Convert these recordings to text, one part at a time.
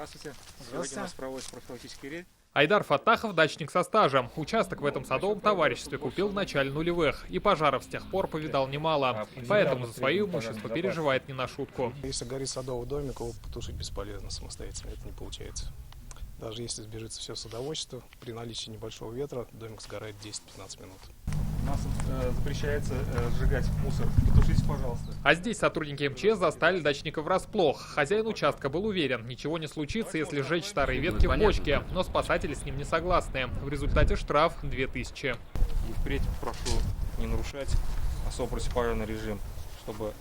Здравствуйте. Сегодня у нас проводится профилактический рейд. Айдар Фаттахов – дачник со стажем. Участок в этом садовом товариществе купил в начале нулевых. И пожаров с тех пор повидал немало. Поэтому за свое имущество переживает не на шутку. Если горит садовый домик, его потушить бесполезно самостоятельно, это не получается. Даже если сбежится все садоводчество, при наличии небольшого ветра домик сгорает 10-15 минут. У нас запрещается сжигать мусор. Потушите, пожалуйста. А здесь сотрудники МЧС застали дачника врасплох. Хозяин участка был уверен, ничего не случится, если сжечь старые ветки в бочке. Но спасатели с ним не согласны. В результате штраф 2000. И впредь прошу не нарушать особо противопожарный режим, чтобы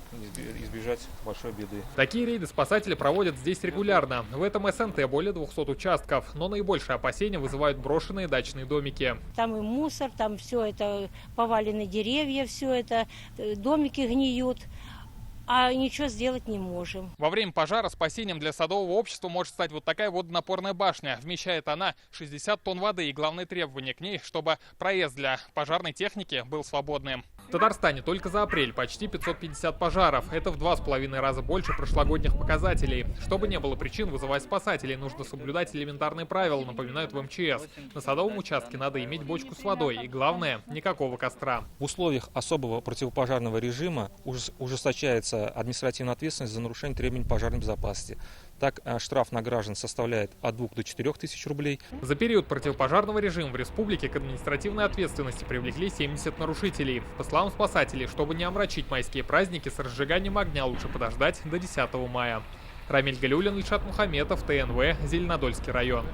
избежать большой беды. Такие рейды спасатели проводят здесь регулярно. В этом СНТ более 200 участков, но наибольшее опасения вызывают брошенные дачные домики. Там и мусор, там все это, повалены деревья, все это, домики гниют, а ничего сделать не можем. Во время пожара спасением для садового общества может стать вот такая водонапорная башня. Вмещает она 60 тонн воды, и главное требование к ней, чтобы проезд для пожарной техники был свободным. В Татарстане только за апрель почти 550 пожаров. Это в 2,5 раза больше прошлогодних показателей. Чтобы не было причин вызывать спасателей, нужно соблюдать элементарные правила, напоминают в МЧС. На садовом участке надо иметь бочку с водой и, главное, никакого костра. В условиях особого противопожарного режима ужесточается административная ответственность за нарушение требований пожарной безопасности. Так, штраф на граждан составляет от 2 до 4 тысяч рублей. За период противопожарного режима в республике к административной ответственности привлекли 70 нарушителей. По словам спасателей, чтобы не омрачить майские праздники, с разжиганием огня лучше подождать до 10 мая. Рамиль Галиуллин, Ильшат Мухаметов, ТНВ, Зеленодольский район.